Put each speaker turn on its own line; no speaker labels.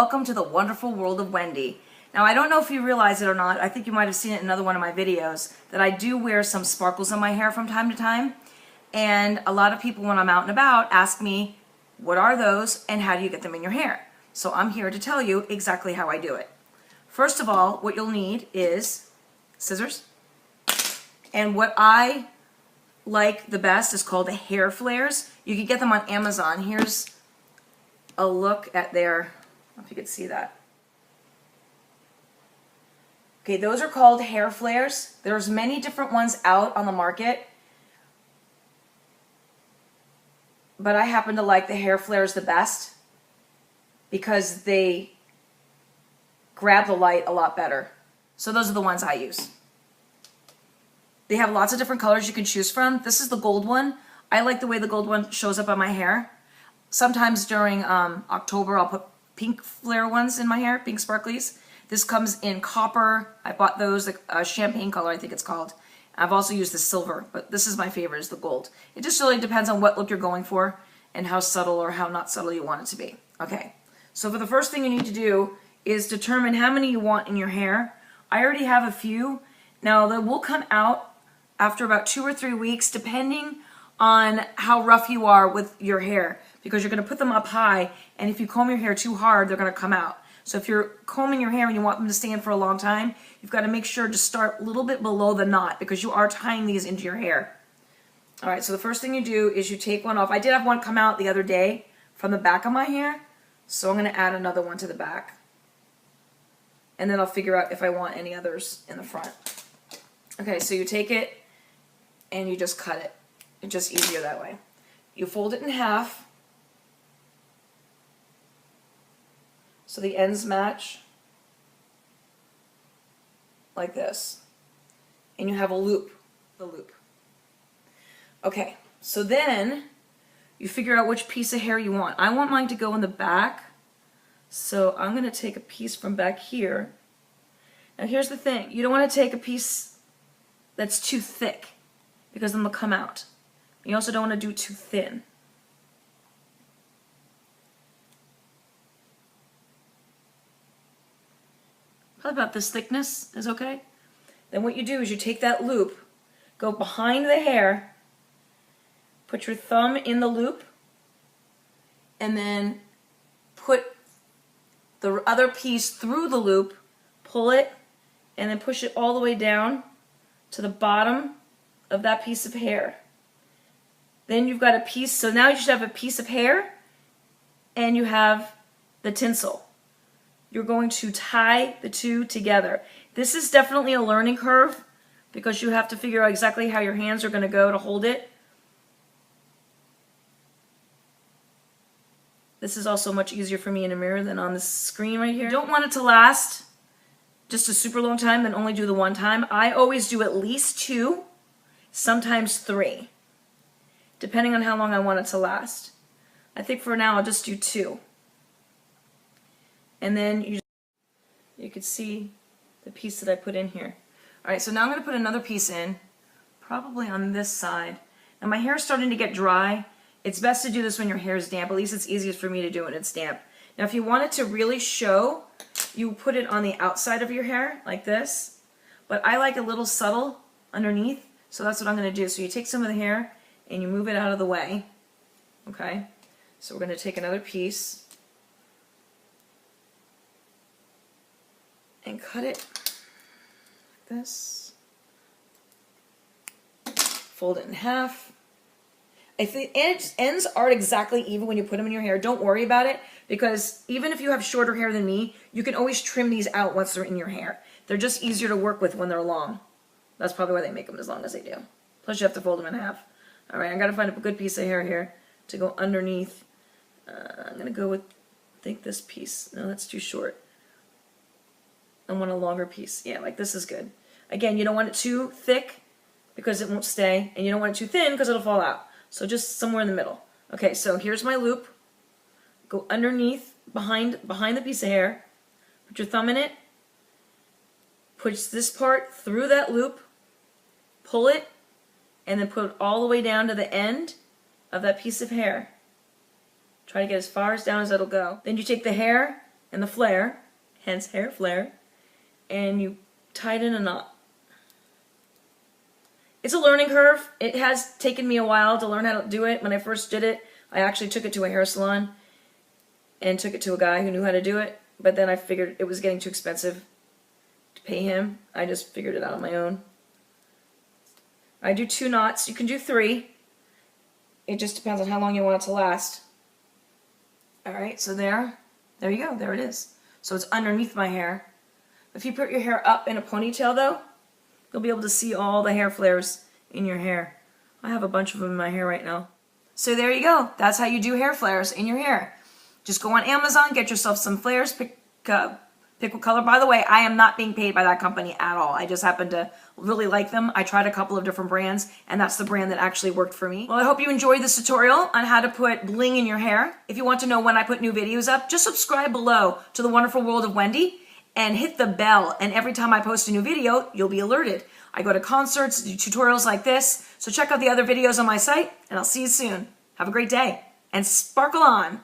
welcome to the wonderful world of Wendy. Now, I don't know if you realize it or not, I think you might have seen it in another one of my videos, that I do wear some sparkles in my hair from time to time. And a lot of people when I'm out and about ask me, what are those and how do you get them in your hair? So I'm here to tell you exactly how I do it. First of all, what you'll need is scissors. And what I like the best is called the hair flares. You can get them on Amazon. Here's a look at their, I don't know if you can see that. Okay, those are called hair flares. There's many different ones out on the market, but I happen to like the hair flares the best because they grab the light a lot better. So those are the ones I use. They have lots of different colors you can choose from. This is the gold one. I like the way the gold one shows up on my hair. Sometimes during October, I'll put pink flare ones in my hair, pink sparklies. This comes in copper. I bought those, like champagne color, I think it's called. I've also used the silver, but this is my favorite, is the gold. It just really depends on what look you're going for and how subtle or how not subtle you want it to be. Okay, so for the first thing you need to do is determine how many you want in your hair. I already have a few. Now, they will come out after about 2 or 3 weeks, depending on how rough you are with your hair, because you're going to put them up high, and if you comb your hair too hard, they're going to come out. So if you're combing your hair and you want them to stay in for a long time, you've got to make sure to start a little bit below the knot because you are tying these into your hair. All right, so the first thing you do is you take one off. I did have one come out the other day from the back of my hair, so I'm going to add another one to the back. And then I'll figure out if I want any others in the front. Okay, so you take it and you just cut it. It's just easier that way. You fold it in half so the ends match like this. And you have a loop, the loop. Okay, so then you figure out which piece of hair you want. I want mine to go in the back, so I'm going to take a piece from back here. Now here's the thing, you don't want to take a piece that's too thick because then they'll come out. You also don't want to do too thin. Probably about this thickness is okay. Then what you do is you take that loop, go behind the hair, put your thumb in the loop, and then put the other piece through the loop, pull it, and then push it all the way down to the bottom of that piece of hair. Then you've got a piece, so now you should have a piece of hair and you have the tinsel. You're going to tie the two together. This is definitely a learning curve because you have to figure out exactly how your hands are going to go to hold it. This is also much easier for me in a mirror than on the screen right here. You don't want it to last just a super long time, then only do the one time. I always do at least 2, sometimes 3, depending on how long I want it to last. I think for now I'll just do 2. And then you can see the piece that I put in here. Alright, so now I'm going to put another piece in, probably on this side. Now my hair is starting to get dry. It's best to do this when your hair is damp. At least it's easiest for me to do when it's damp. Now if you want it to really show, you put it on the outside of your hair, like this. But I like a little subtle underneath, so that's what I'm going to do. So you take some of the hair and you move it out of the way. Okay? So we're going to take another piece and cut it like this. Fold it in half. If the ends aren't exactly even when you put them in your hair, don't worry about it, because even if you have shorter hair than me, you can always trim these out once they're in your hair. They're just easier to work with when they're long. That's probably why they make them as long as they do. Plus you have to fold them in half. Alright, I gotta find a good piece of hair here to go underneath. I'm gonna go with, I think this piece. No, that's too short. I want a longer piece. Yeah, like this is good. Again, you don't want it too thick because it won't stay, and you don't want it too thin because it'll fall out. So just somewhere in the middle. Okay, so here's my loop. Go underneath, behind the piece of hair. Put your thumb in it. Push this part through that loop. Pull it, and then put it all the way down to the end of that piece of hair. Try to get as far as down as it'll go. Then you take the hair and the flare, hence hair flare, and you tie it in a knot. It's a learning curve. It has taken me a while to learn how to do it. When I first did it, I actually took it to a hair salon and took it to a guy who knew how to do it, but then I figured it was getting too expensive to pay him. I just figured it out on my own. I do 2 knots. You can do 3. It just depends on how long you want it to last. Alright, so there you go. There it is. So it's underneath my hair. If you put your hair up in a ponytail, though, you'll be able to see all the hair flares in your hair. I have a bunch of them in my hair right now. So there you go. That's how you do hair flares in your hair. Just go on Amazon, get yourself some flares, pick what color. By the way, I am not being paid by that company at all. I just happen to really like them. I tried a couple of different brands, and that's the brand that actually worked for me. Well, I hope you enjoyed this tutorial on how to put bling in your hair. If you want to know when I put new videos up, just subscribe below to The Wonderful World of Wendy and hit the bell, and every time I post a new video, you'll be alerted. I go to concerts, do tutorials like this, so check out the other videos on my site, and I'll see you soon. Have a great day, and sparkle on!